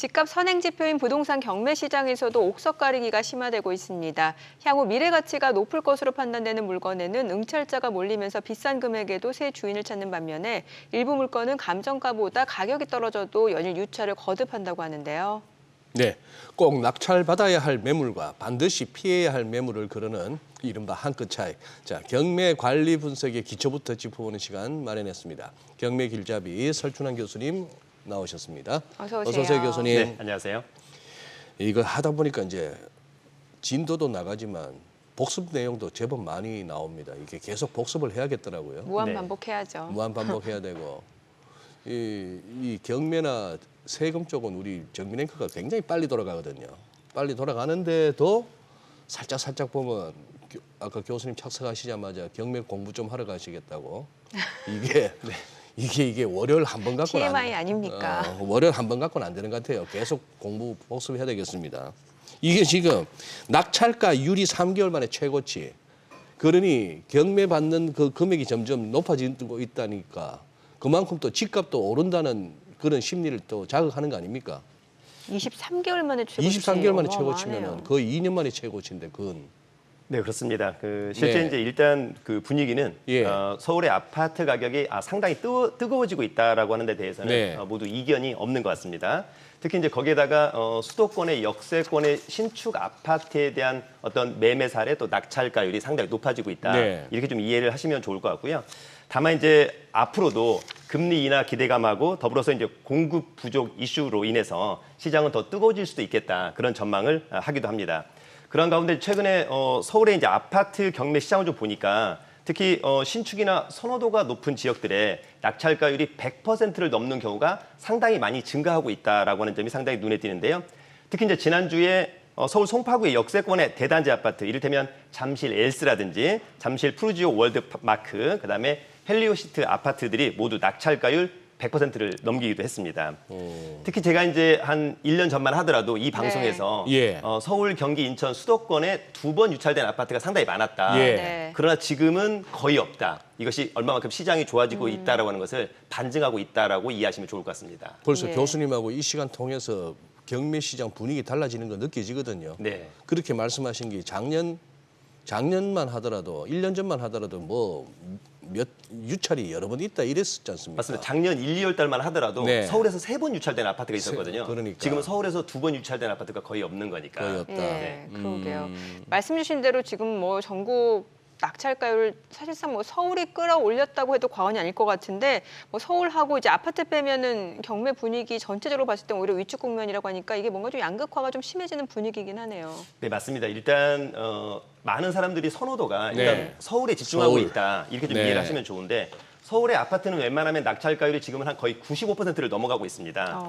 집값 선행지표인 부동산 경매 시장에서도 옥석 가리기가 심화되고 있습니다. 향후 미래 가치가 높을 것으로 판단되는 물건에는 응찰자가 몰리면서 비싼 금액에도 새 주인을 찾는 반면에 일부 물건은 감정가보다 가격이 떨어져도 연일 유찰을 거듭한다고 하는데요. 네, 꼭 낙찰받아야 할 매물과 반드시 피해야 할 매물을 그르는 이른바 한 끗 차이. 자, 경매 관리 분석의 기초부터 짚어보는 시간 마련했습니다. 경매 길잡이 설춘환 교수님 나오셨습니다. 어서 오세요. 어서 오세요, 교수님. 네, 안녕하세요. 이거 하다 보니까 이제 진도도 나가지만 복습 내용도 제법 많이 나옵니다. 이게 계속 복습을 해야겠더라고요. 무한 네. 반복해야죠. 무한 반복해야 되고 이 경매나 세금 쪽은 우리 정비랭크가 굉장히 빨리 돌아가거든요. 빨리 돌아가는데도 살짝 보면 아까 교수님 착석하시자마자 경매 공부 좀 하러 가시겠다고 이게 월요일 한 번 갖고는 TMI 아닙니까? 월요일 한 번 갖고는 안 되는 것 같아요. 계속 공부 복습해야 되겠습니다. 이게 지금 낙찰가율이 3개월 만에 최고치. 그러니 경매 받는 그 금액이 점점 높아지고 있다니까 그만큼 또 집값도 오른다는 그런 심리를 또 자극하는 거 아닙니까? 23개월 만에 최고치. 23개월 만에 어마어마하네요. 최고치면은 거의 2년 만에 최고치인데 그건 네, 그렇습니다. 실제 네. 이제 일단 그 분위기는 예. 서울의 아파트 가격이 상당히 뜨거워지고 있다라고 하는 데 대해서는 네. 모두 이견이 없는 것 같습니다. 특히 이제 거기에다가 수도권의 역세권의 신축 아파트에 대한 어떤 매매 사례 또 낙찰가율이 상당히 높아지고 있다. 네. 이렇게 좀 이해를 하시면 좋을 것 같고요. 다만 이제 앞으로도 금리 인하 기대감하고 더불어서 이제 공급 부족 이슈로 인해서 시장은 더 뜨거워질 수도 있겠다. 그런 전망을 하기도 합니다. 그런 가운데 최근에 서울의 이제 아파트 경매 시장을 좀 보니까 특히 신축이나 선호도가 높은 지역들의 낙찰가율이 100%를 넘는 경우가 상당히 많이 증가하고 있다라고 하는 점이 상당히 눈에 띄는데요. 특히 이제 지난주에 서울 송파구의 역세권의 대단지 아파트, 이를테면 잠실 엘스라든지 잠실 푸르지오 월드마크, 그다음에 헬리오시트 아파트들이 모두 낙찰가율 100%를 넘기기도 했습니다. 특히 제가 이제 한 1년 전만 하더라도 이 방송에서 예. 서울, 경기, 인천 수도권에 2번 유찰된 아파트가 상당히 많았다. 예. 네. 그러나 지금은 거의 없다. 이것이 얼마만큼 시장이 좋아지고 있다라고 하는 것을 반증하고 있다라고 이해하시면 좋을 것 같습니다. 벌써 예. 교수님하고 이 시간 통해서 경매 시장 분위기 달라지는 거 느껴지거든요. 네. 그렇게 말씀하신 게 작년만 하더라도 1년 전만 하더라도 뭐 몇 유찰이 여러 번 있다 이랬었지 않습니까? 맞습니다. 작년 1, 2월 달만 하더라도 네. 서울에서 3번 유찰된 아파트가 있었거든요. 그러니까. 지금은 서울에서 2번 유찰된 아파트가 거의 없는 거니까. 거의 없다. 예, 그러게요. 말씀 주신 대로 지금 뭐 전국 낙찰가율 사실상 뭐 서울이 끌어올렸다고 해도 과언이 아닐 것 같은데 뭐 서울하고 이제 아파트 빼면은 경매 분위기 전체적으로 봤을 때 오히려 위축 국면이라고 하니까 이게 뭔가 좀 양극화가 좀 심해지는 분위기이긴 하네요. 네, 맞습니다. 일단 많은 사람들이 선호도가 일단 네. 서울에 집중하고 서울. 있다. 이렇게 좀 네. 이해를 하시면 좋은데 서울의 아파트는 웬만하면 낙찰가율이 지금은 한 거의 95%를 넘어가고 있습니다.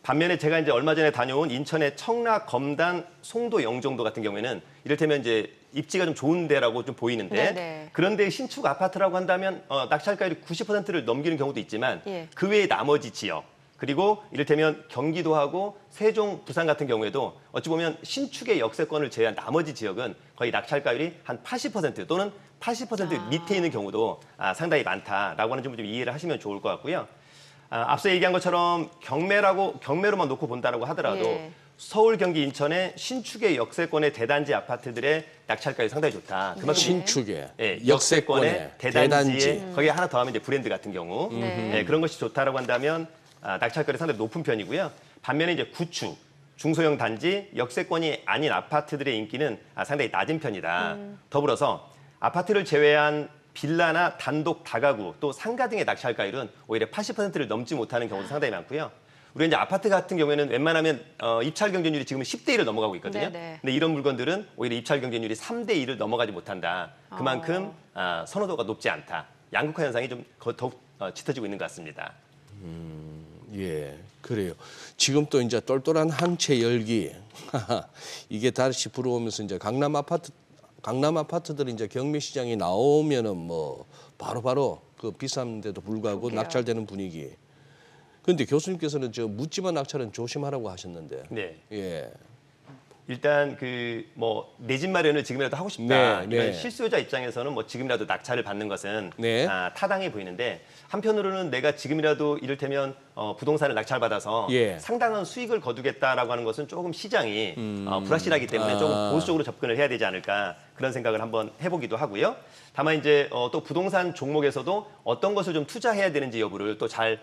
반면에 제가 이제 얼마 전에 다녀온 인천의 청라, 검단, 송도, 영종도 같은 경우에는 이를테면 이제 입지가 좀 좋은 데라고 좀 보이는데 네네. 그런데 신축 아파트라고 한다면 낙찰가율이 90%를 넘기는 경우도 있지만 예. 그 외의 나머지 지역 그리고 이를테면 경기도하고 세종, 부산 같은 경우에도 어찌 보면 신축의 역세권을 제외한 나머지 지역은 거의 낙찰가율이 한 80% 또는 80% 밑에 있는 경우도 상당히 많다라고 하는 점 좀 이해를 하시면 좋을 것 같고요. 앞서 얘기한 것처럼 경매로만 놓고 본다라고 하더라도 예. 서울, 경기, 인천의 신축의 역세권의 대단지 아파트들의 낙찰가율이 상당히 좋다. 그만큼 신축에 예, 역세권에 대단지에 거기에 하나 더하면 이제 브랜드 같은 경우 네. 예, 그런 것이 좋다라고 한다면 낙찰가율이 상당히 높은 편이고요. 반면에 이제 구축, 중소형 단지, 역세권이 아닌 아파트들의 인기는 상당히 낮은 편이다. 더불어서 아파트를 제외한 빌라나 단독 다가구 또 상가 등의 낙찰가율은 오히려 80%를 넘지 못하는 경우도 상당히 많고요. 우리 이제 아파트 같은 경우에는 웬만하면 입찰 경쟁률이 지금 10대 1을 넘어가고 있거든요. 네네. 근데 이런 물건들은 오히려 입찰 경쟁률이 3대 1을 넘어가지 못한다. 그만큼 선호도가 높지 않다. 양극화 현상이 좀 더욱 짙어지고 있는 것 같습니다. 예, 그래요. 지금 또 이제 똘똘한 한 채 열기 이게 다시 불어오면서 이제 강남 아파트들이 이제 경매 시장이 나오면은 뭐 바로 그 비싼데도 불구하고 그러게요. 낙찰되는 분위기. 그런데 교수님께서는 저 묻지마 낙찰은 조심하라고 하셨는데. 네. 예. 일단 그 뭐 내 집 마련을 지금이라도 하고 싶다. 네, 이런 네. 실수요자 입장에서는 뭐 지금이라도 낙찰을 받는 것은 네. 타당해 보이는데 한편으로는 내가 지금이라도 이를테면 부동산을 낙찰받아서 예. 상당한 수익을 거두겠다라고 하는 것은 조금 시장이 불확실하기 때문에 조금 보수적으로 접근을 해야 되지 않을까 그런 생각을 한번 해보기도 하고요. 다만 이제 또 부동산 종목에서도 어떤 것을 좀 투자해야 되는지 여부를 또 잘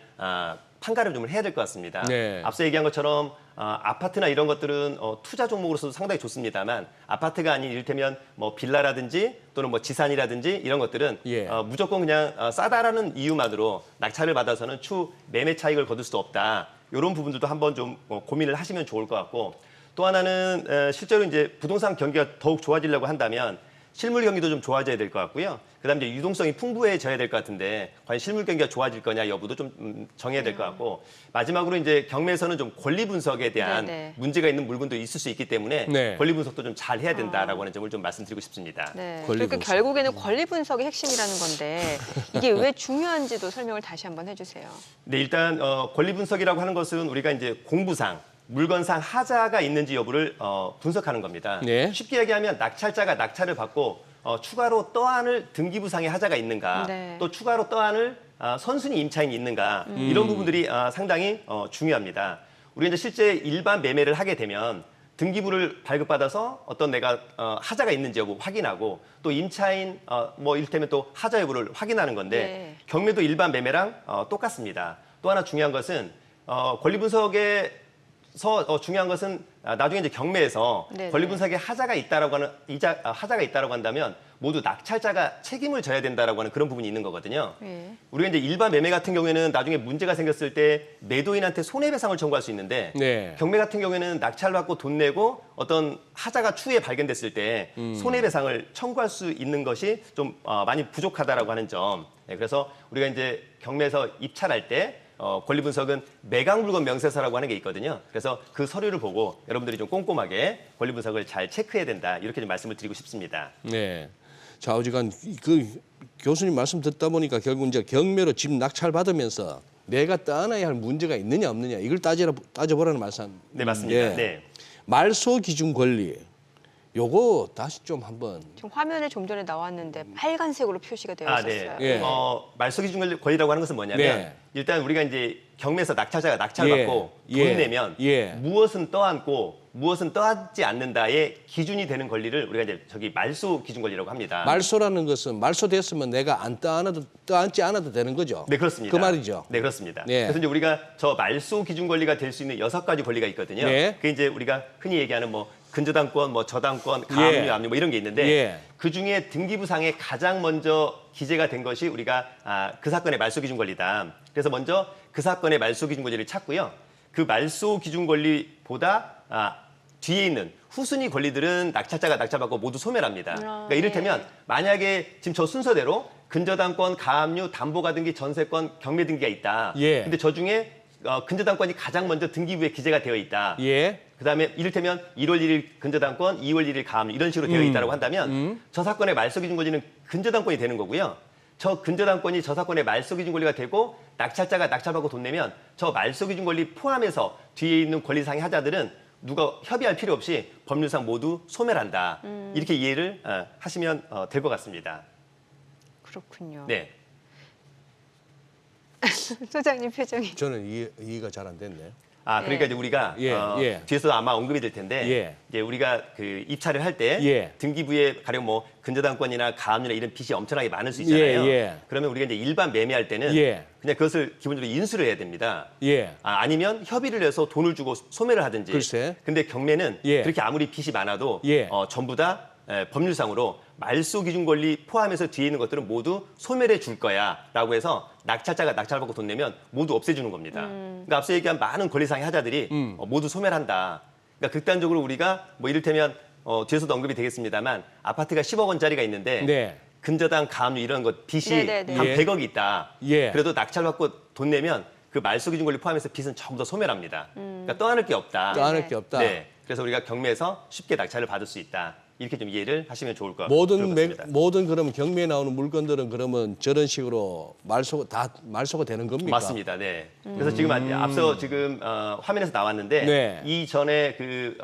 판가름 좀 해야 될 것 같습니다. 네. 앞서 얘기한 것처럼 아파트나 이런 것들은 투자 종목으로서도 상당히 좋습니다만 아파트가 아닌 이를테면 뭐 빌라라든지 또는 뭐 지산이라든지 이런 것들은 예. 무조건 그냥 싸다라는 이유만으로 낙찰을 받아서는 추 매매 차익을 거둘 수 없다. 이런 부분들도 한번 좀 고민을 하시면 좋을 것 같고 또 하나는 실제로 이제 부동산 경기가 더욱 좋아지려고 한다면 실물 경기도 좀 좋아져야 될 것 같고요. 그다음에 이제 유동성이 풍부해져야 될 것 같은데 과연 실물 경기가 좋아질 거냐 여부도 좀 정해야 될 것 같고 마지막으로 이제 경매에서는 좀 권리 분석에 대한 네네. 문제가 있는 물건도 있을 수 있기 때문에 네. 권리 분석도 좀 잘 해야 된다라고 하는 점을 좀 말씀드리고 싶습니다. 네. 권리 그러니까 분석. 결국에는 권리 분석이 핵심이라는 건데 이게 왜 중요한지도 설명을 다시 한번 해주세요. 네, 일단 권리 분석이라고 하는 것은 우리가 이제 공부상 물건상 하자가 있는지 여부를 분석하는 겁니다. 네. 쉽게 얘기하면 낙찰자가 낙찰을 받고 추가로 떠안을 등기부상의 하자가 있는가, 네. 또 추가로 떠안을 선순위 임차인이 있는가 이런 부분들이 상당히 중요합니다. 우리가 이제 실제 일반 매매를 하게 되면 등기부를 발급받아서 어떤 내가 하자가 있는지 여부 확인하고 또 임차인 뭐 이를테면 또 하자 여부를 확인하는 건데 네. 경매도 일반 매매랑 똑같습니다. 또 하나 중요한 것은 권리 분석에서 중요한 것은 나중에 이제 경매에서 네네. 권리 분석에 하자가 있다라고 하는 하자가 있다라고 한다면 모두 낙찰자가 책임을 져야 된다라고 하는 그런 부분이 있는 거거든요. 예. 우리가 이제 일반 매매 같은 경우에는 나중에 문제가 생겼을 때 매도인한테 손해배상을 청구할 수 있는데 네. 경매 같은 경우에는 낙찰 받고 돈 내고 어떤 하자가 추후에 발견됐을 때 손해배상을 청구할 수 있는 것이 좀 많이 부족하다라고 하는 점. 네, 그래서 우리가 이제 경매에서 입찰할 때 권리 분석은 매각 물건 명세서라고 하는 게 있거든요. 그래서 그 서류를 보고 여러분들이 좀 꼼꼼하게 권리 분석을 잘 체크해야 된다. 이렇게 좀 말씀을 드리고 싶습니다. 네. 좌우지간 그 교수님 말씀 듣다 보니까 결국 이제 경매로 집 낙찰 받으면서 내가 떠안아야 할 문제가 있느냐 없느냐 이걸 따져보라는 말씀. 네, 맞습니다. 네. 말소 기준 권리. 요거 다시 좀 한번. 지금 화면에 좀 전에 나왔는데 빨간색으로 표시가 되어 있었어요. 네. 예. 말소기준 권리라고 하는 것은 뭐냐면 네. 일단 우리가 이제 경매에서 낙찰자가 낙찰받고 예. 돈 예. 내면 예. 무엇은 떠안고 무엇은 떠안지 않는다의 기준이 되는 권리를 우리가 이제 저기 말소기준 권리라고 합니다. 말소라는 것은 말소됐으면 내가 떠안지 않아도 되는 거죠. 네, 그렇습니다. 그 말이죠. 네, 그렇습니다. 네. 그래서 이제 우리가 저 말소 기준 권리가 될 수 있는 6가지 권리가 있거든요. 네. 그게 이제 우리가 흔히 얘기하는 뭐 근저당권, 뭐 저당권, 가압류, 예. 압류 뭐 이런 게 있는데 예. 그 중에 등기부상에 가장 먼저 기재가 된 것이 우리가 그 사건의 말소 기준 권리다. 그래서 먼저 그 사건의 말소 기준 권리를 찾고요. 그 말소 기준 권리보다 뒤에 있는 후순위 권리들은 낙찰자가 낙찰받고 모두 소멸합니다. 그러니까 이를테면 만약에 지금 저 순서대로 근저당권, 가압류, 담보가등기, 전세권, 경매등기가 있다. 예. 근데 저 중에 근저당권이 가장 먼저 등기부에 기재가 되어 있다. 예. 그다음에 이를테면 1월 1일 근저당권, 2월 1일 가압류 이런 식으로 되어 있다고 한다면 저 사건의 말소 기준 권리는 근저당권이 되는 거고요. 저 근저당권이 저 사건의 말소 기준 권리가 되고 낙찰자가 낙찰받고 돈 내면 저 말소 기준 권리 포함해서 뒤에 있는 권리상의 하자들은 누가 협의할 필요 없이 법률상 모두 소멸한다. 이렇게 이해를 하시면 될 것 같습니다. 그렇군요. 네. 소장님 표정이. 저는 이해가 잘 안 됐네요. 그러니까 이제 우리가 예. 뒤에서 아마 언급이 될 텐데 예. 이제 우리가 그 입찰을 할 때 예. 등기부에 가령 뭐 근저당권이나 가압류나 이런 빚이 엄청나게 많을 수 있잖아요. 예, 예. 그러면 우리가 이제 일반 매매할 때는 예. 그냥 그것을 기본적으로 인수를 해야 됩니다. 예. 아니면 협의를 해서 돈을 주고 소매를 하든지. 글쎄. 근데 경매는 예. 그렇게 아무리 빚이 많아도 예. 전부 다 법률상으로 말소 기준 권리 포함해서 뒤에 있는 것들은 모두 소멸해 줄 거야라고 해서 낙찰자가 낙찰받고 돈 내면 모두 없애주는 겁니다. 그러니까 앞서 얘기한 많은 권리상의 하자들이 모두 소멸한다. 그러니까 극단적으로 우리가 뭐 이를테면 뒤에서도 언급이 되겠습니다만 아파트가 10억 원짜리가 있는데 네. 근저당, 가압류 이런 것 빚이 네네네. 한 예. 100억이 있다. 예. 그래도 낙찰받고 돈 내면 그 말소 기준 권리 포함해서 빚은 전부 다 소멸합니다. 그러니까 떠안을 게 없다. 떠안을 게 없다. 네. 그래서 우리가 경매에서 쉽게 낙찰을 받을 수 있다. 이렇게 좀 이해를 하시면 좋을 것 모든 같습니다. 모든 그러면 경매에 나오는 물건들은 그러면 저런 식으로 말소가 되는 겁니까? 맞습니다. 네. 그래서 지금 앞서 지금 화면에서 나왔는데 네. 이전에 그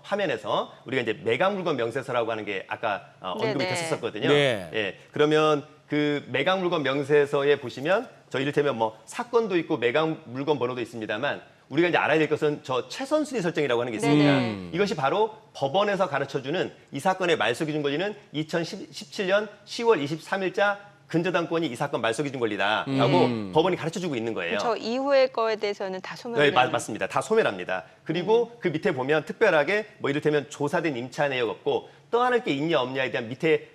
화면에서 우리가 이제 매각 물건 명세서라고 하는 게 아까 언급이 네네. 됐었거든요. 네. 예. 그러면 그 매각 물건 명세서에 보시면 저 이를테면 뭐 사건도 있고 매각 물건 번호도 있습니다만 우리가 이제 알아야 될 것은 저 최선순위 설정이라고 하는 게 있습니다. 네네. 이것이 바로 법원에서 가르쳐주는 이 사건의 말소 기준 권리는 2017년 10월 23일자 근저당권이 이 사건 말소 기준 권리다라고 법원이 가르쳐주고 있는 거예요. 저 이후의 거에 대해서는 다 소멸을 네, 맞습니다. 다 소멸합니다. 그리고 그 밑에 보면 특별하게 뭐 이를테면 조사된 임차 내역 없고 떠안을 게 있냐 없냐에 대한 밑에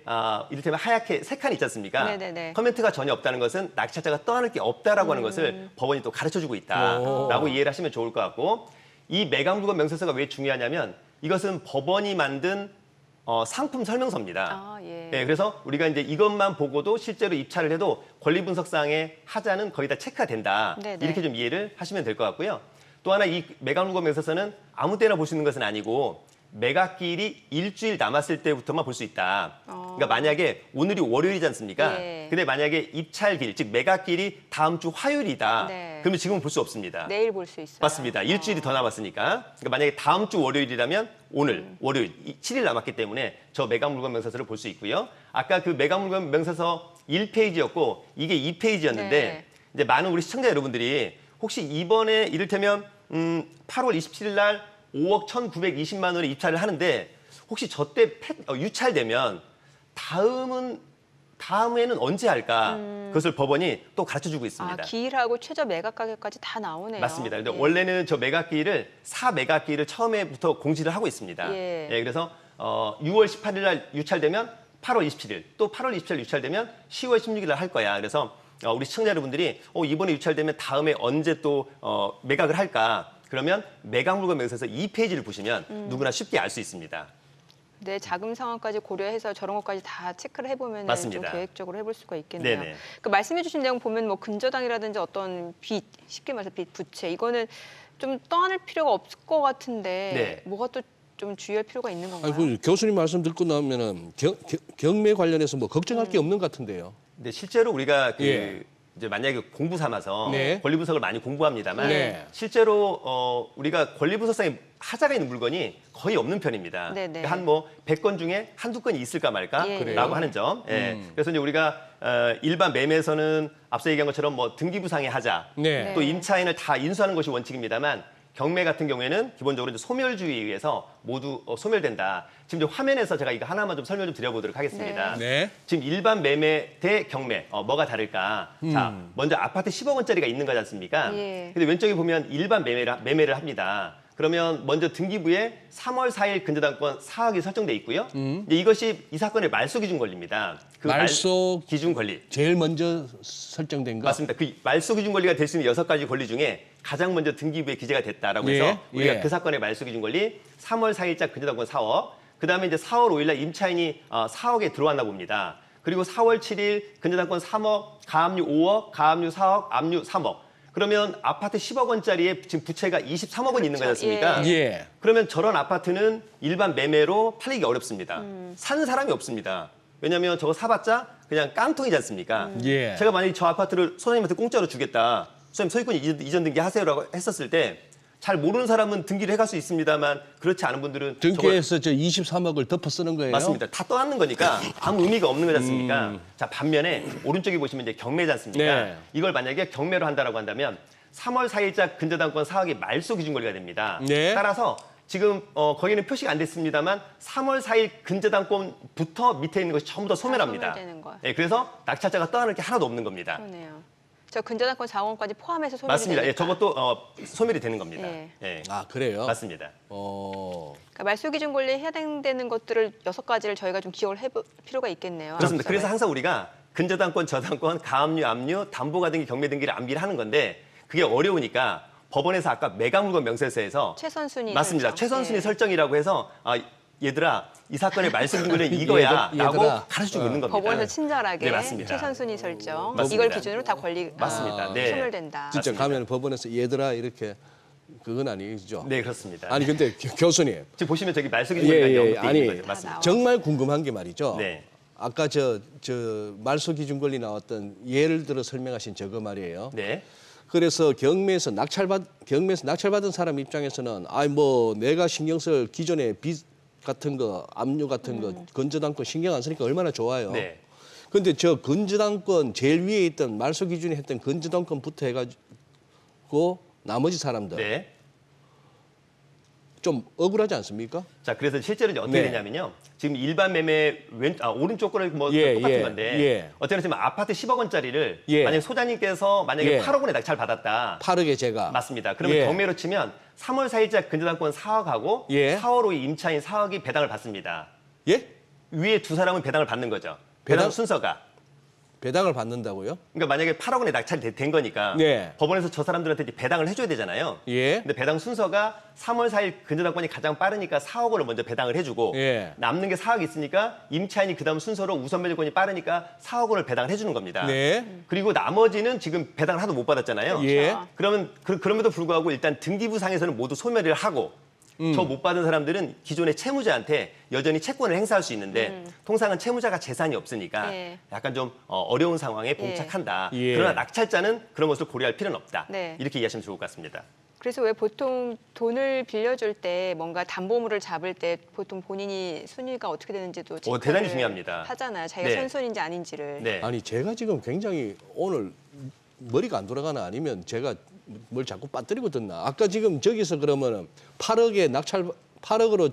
이를테면 하얗게 세 칸이 있지 않습니까? 네네네. 커멘트가 전혀 없다는 것은 낙찰자가 떠안을 게 없다라고 하는 것을 법원이 또 가르쳐주고 있다라고 이해를 하시면 좋을 것 같고 이 매각 물건 명세서가 왜 중요하냐면 이것은 법원이 만든 상품 설명서입니다. 아, 예. 예, 그래서 우리가 이제 이것만 보고도 실제로 입찰을 해도 권리 분석상의 하자는 거의 다 체크가 된다. 네네. 이렇게 좀 이해를 하시면 될 것 같고요. 또 하나 이 매각 물건 명세서는 아무 때나 볼 수 있는 것은 아니고 매각기일이 일주일 남았을 때부터만 볼 수 있다. 그러니까 만약에 오늘이 월요일이지 않습니까? 예. 근데 만약에 입찰기일, 즉 매각기일이 다음 주 화요일이다. 네. 그러면 지금은 볼 수 없습니다. 내일 볼 수 있어요. 맞습니다. 일주일이 더 남았으니까. 그러니까 만약에 다음 주 월요일이라면 오늘, 월요일, 7일 남았기 때문에 저 매각 물건 명세서를 볼 수 있고요. 아까 그 매각 물건 명세서 1페이지였고 이게 2페이지였는데 네. 이제 많은 우리 시청자 여러분들이 혹시 이번에 이를테면 8월 27일 날 5억 1,920만 원에 입찰을 하는데 혹시 저때 유찰되면 다음에는 언제 할까? 그것을 법원이 또 가르쳐주고 있습니다. 아, 기일하고 최저 매각 가격까지 다 나오네요. 맞습니다. 근데 예. 원래는 저 매각기일을 사매각기일을 처음에부터 공지를 하고 있습니다. 예. 그래서 6월 18일 날 유찰되면 8월 27일, 또 8월 27일 유찰되면 10월 16일 날 할 거야. 그래서 우리 시청자 여러분들이 이번에 유찰되면 다음에 언제 또 매각을 할까? 그러면 매각 물건 명세서 2페이지를 보시면 누구나 쉽게 알 수 있습니다. 내 자금 상황까지 고려해서 저런 것까지 다 체크를 해보면 좀 맞습니다. 계획적으로 해볼 수가 있겠네요. 네네. 그 말씀해주신 내용 보면 뭐 근저당이라든지 어떤 빚, 쉽게 말해서 빚, 부채 이거는 좀 떠안을 필요가 없을 것 같은데 네. 뭐가 또 좀 주의할 필요가 있는 건가요? 아니, 그 교수님 말씀 듣고 나면은 경매 관련해서 뭐 걱정할 게 없는 것 같은데요. 근데 실제로 우리가 예. 이제 만약에 공부 삼아서 네. 권리 분석을 많이 공부합니다만 네. 실제로 우리가 권리 분석상에 하자가 있는 물건이 거의 없는 편입니다. 네네. 그러니까 한 뭐 100건 중에 한두 건이 있을까 말까라고 예. 그래요? 하는 점. 예. 그래서 이제 우리가 일반 매매에서는 앞서 얘기한 것처럼 뭐 등기부상의 하자, 네. 또 임차인을 다 인수하는 것이 원칙입니다만 경매 같은 경우에는 기본적으로 이제 소멸주의에 의해서 모두 소멸된다. 지금 이제 화면에서 제가 이거 하나만 좀 설명 좀 드려보도록 하겠습니다. 네. 지금 일반 매매 대 경매 뭐가 다를까? 자, 먼저 아파트 10억 원짜리가 있는 거지 않습니까? 예. 근데 왼쪽에 보면 일반 매매를 합니다. 그러면 먼저 등기부에 3월 4일 근저당권 4억이 설정돼 있고요. 이제 이것이 이 사건의 말소 기준 권리입니다. 그 말소 기준 권리. 제일 먼저 설정된 거. 맞습니다. 그 말소 기준 권리가 될 수 있는 6가지 권리 중에 가장 먼저 등기부에 기재가 됐다라고 해서 예, 우리가 예. 그 사건의 말소 기준 권리 3월 4일자 근저당권 4억. 그다음에 이제 4월 5일 날 임차인이 4억에 들어왔나 봅니다. 그리고 4월 7일 근저당권 3억, 가압류 5억, 가압류 4억, 압류 3억. 그러면 아파트 10억 원짜리에 지금 부채가 23억 원 있는 거지 않습니까? 예. 그러면 저런 아파트는 일반 매매로 팔리기 어렵습니다. 사는 사람이 없습니다. 왜냐하면 저거 사봤자 그냥 깡통이지 않습니까? 예. 제가 만약에 저 아파트를 소장님한테 공짜로 주겠다. 소장님 소유권 이전 등기 하세요라고 했었을 때 잘 모르는 사람은 등기를 해갈 수 있습니다만 그렇지 않은 분들은 등기해서 저 23억을 덮어 쓰는 거예요. 맞습니다. 다 떠안는 거니까 아무 의미가 없는 거지 않습니까? 자, 반면에 오른쪽에 보시면 이제 경매지 않습니까? 네. 이걸 만약에 경매로 한다라고 한다면 3월 4일자 근저당권 4억이 말소 기준 권리가 됩니다. 네. 따라서 지금 거기는 표시가 안 됐습니다만 3월 4일 근저당권부터 밑에 있는 것이 전부 다 소멸합니다. 소멸되는 거예요. 예, 그래서 낙찰자가 떠안을 게 하나도 없는 겁니다. 그러네요. 저 근저당권 4억까지 포함해서 소멸이 맞습니다. 예, 되니까. 저것도 소멸이 되는 겁니다. 예. 예. 아, 그래요? 맞습니다. 그러니까 말소 기준 권리에 해당되는 것들을 6가지를 저희가 좀 기억을 해볼 필요가 있겠네요. 그렇습니다. 그래서 항상 우리가 근저당권, 저당권, 가압류, 압류, 담보가 등기, 경매 등기를 암기를 하는 건데 그게 어려우니까 법원에서 아까 매각 물건 명세서에서 최선순위 맞습니다. 설정. 최선순위 예. 설정이라고 해서 얘들아 이 사건의 말소 기준 권리는 이거야라고 얘들아. 가르쳐주고 있는 겁니다. 법원에서 친절하게 네, 맞습니다. 최선순위 설정 맞습니다. 이걸 기준으로 다 권리 맞습니다. 네. 소멸된다. 진짜 맞습니다. 가면 법원에서 얘들아 이렇게 그건 아니죠. 네, 그렇습니다. 아니 근데 교수님. 지금 보시면 저기 말소기준이라는 예, 연구돼 아니 있는 거죠. 맞습니다. 정말 궁금한 게 말이죠. 네. 아까 저 말소기준 권리 나왔던 예를 들어 설명하신 저거 말이에요. 네. 그래서 경매에서 낙찰받은 사람 입장에서는 아이 뭐 내가 신경 쓸 기존의 빚 같은 거, 압류 같은 거, 건저당권 신경 안 쓰니까 얼마나 좋아요. 네. 근데 저 건저당권 제일 위에 있던 말소기준이 했던 건저당권부터 해가지고 나머지 사람들 네. 좀 억울하지 않습니까? 자, 그래서 실제로 이제 어떻게 네. 되냐면요. 지금 일반 매매 오른쪽 거를 뭐 예, 똑같은 예, 건데 예. 어떻게 보면 아파트 10억 원짜리를 예. 만약에 소장님께서 만약에 예. 8억 원에 낙찰 받았다. 8억에 제가 맞습니다. 그러면 예. 경매로 치면 3월 4일자 근저당권 4억하고 예. 4월 5일 임차인 4억이 배당을 받습니다. 예? 위에 두 사람은 배당을 받는 거죠. 배당? 배당 순서가. 배당을 받는다고요? 그러니까 만약에 8억 원에 낙찰이 된 거니까 네. 법원에서 저 사람들한테 이제 배당을 해줘야 되잖아요. 예. 근데 배당 순서가 3월 4일 근저당권이 가장 빠르니까 4억 원을 먼저 배당을 해주고 예. 남는 게 4억 있으니까 임차인이 그다음 순서로 우선 매도권이 빠르니까 4억 원을 배당을 해주는 겁니다. 네. 그리고 나머지는 지금 배당을 하나도 못 받았잖아요. 예. 그러면 그럼에도 불구하고 일단 등기부상에서는 모두 소멸을 하고 저 못 받은 사람들은 기존의 채무자한테 여전히 채권을 행사할 수 있는데 통상은 채무자가 재산이 없으니까 예. 약간 좀 어려운 상황에 봉착한다. 예. 그러나 낙찰자는 그런 것을 고려할 필요는 없다. 네. 이렇게 이해하시면 좋을 것 같습니다. 그래서 왜 보통 돈을 빌려줄 때 뭔가 담보물을 잡을 때 보통 본인이 순위가 어떻게 되는지도 체크를 대단히 중요합니다. 하잖아요. 자기가 네. 선순위인지 아닌지를. 네. 아니 제가 지금 굉장히 오늘 머리가 안 돌아가나 아니면 제가 뭘 자꾸 빠뜨리고 듣나? 아까 지금 저기서 그러면은 8억에 8억으로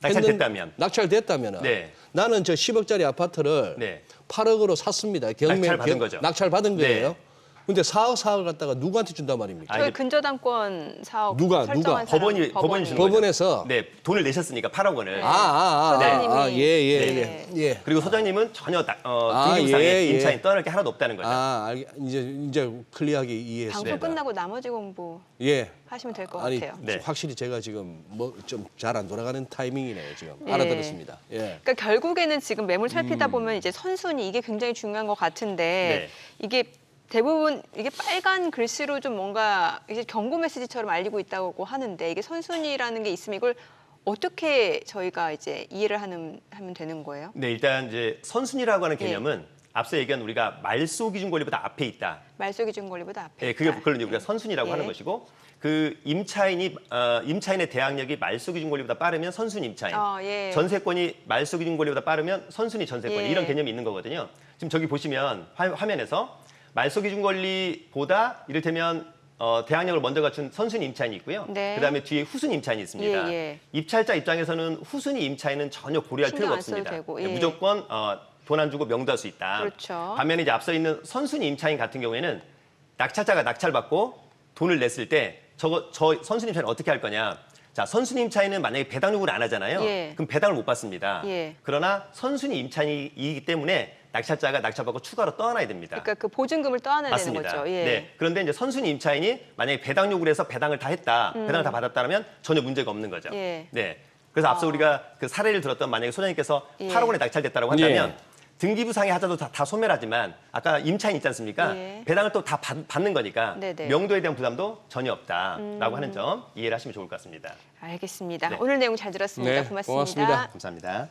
낙찰됐다면. 낙찰됐다면은 네. 나는 저 10억짜리 아파트를 네. 8억으로 샀습니다. 낙찰받은 거죠. 낙찰받은 네. 거예요. 근데 4억을 갖다가 누구한테 준단 말입니까? 아, 저희 이게- 근저당권 사업 누가? 설정한 사람, 법원이 주는 거죠. 법원에서 네, 돈을 내셨으니까 8억 원을. 소장님이. 예. 예. 그리고 소장님은 전혀 아, 등기부상에 예, 예. 임차인 떠날 게 하나도 없다는 거죠. 이제 클리어하게 이해했습니다. 방송 끝나고 나머지 공부 예. 하시면 될 것 아니 같아요. 네. 확실히 제가 지금 뭐 좀 잘 안 돌아가는 타이밍이네요 지금. 예. 알아들었습니다. 예. 그러니까 결국에는 지금 매물 살피다 보면 이제 선순위 이게 굉장히 중요한 것 같은데 네. 이게 대부분 이게 빨간 글씨로 좀 뭔가 이제 경고 메시지처럼 알리고 있다고 하는데 이게 선순위라는 게 있으면 이걸 어떻게 저희가 이제 이해를 하면 되는 거예요? 네, 일단 이제 선순위라고 하는 개념은 앞서 얘기한 우리가 말소 기준 권리보다 앞에 있다. 말소 기준 권리보다 앞에 예, 있다. 그걸 이제 우리가 선순위라고 예. 하는 것이고 그 임차인의 대항력이 말소 기준 권리보다 빠르면 선순위 임차인. 예. 전세권이 말소 기준 권리보다 빠르면 선순위 전세권. 예. 이런 개념이 있는 거거든요. 지금 저기 보시면 화면에서 말소 기준 권리보다 이를테면 대항력을 먼저 갖춘 선순위 임차인이 있고요. 네. 그다음에 뒤에 후순위 임차인이 있습니다. 예. 입찰자 입장에서는 후순위 임차인은 전혀 고려할 신경 필요가 안 써도 없습니다. 되고, 예, 예. 무조건 돈 안 주고 명도할 수 있다. 그렇죠. 반면에 이제 앞서 있는 선순위 임차인 같은 경우에는 낙찰자가 낙찰받고 돈을 냈을 때 저 선순위 임차인은 어떻게 할 거냐? 자, 선순위 임차인은 만약에 배당 요구를 안 하잖아요. 예. 그럼 배당을 못 받습니다. 예. 그러나 선순위 임차인이기 때문에 낙찰자가 낙찰받고 추가로 떠나야 됩니다. 그러니까 그 보증금을 떠안아야 되는 맞습니다. 거죠. 예. 네. 그런데 이제 선순위 임차인이 만약에 배당 요구를 해서 배당을 다 했다, 배당을 다 받았다면 전혀 문제가 없는 거죠. 예. 네. 그래서 앞서 우리가 그 사례를 들었던 만약에 소장님께서 예. 8억 원에 낙찰됐다고 한다면 예. 등기부상의 하자도 다 소멸하지만 아까 임차인 있지 않습니까? 예. 배당을 또 다 받는 거니까 네네. 명도에 대한 부담도 전혀 없다라고 하는 점 이해를 하시면 좋을 것 같습니다. 알겠습니다. 네. 오늘 내용 잘 들었습니다. 네, 고맙습니다. 고맙습니다. 감사합니다.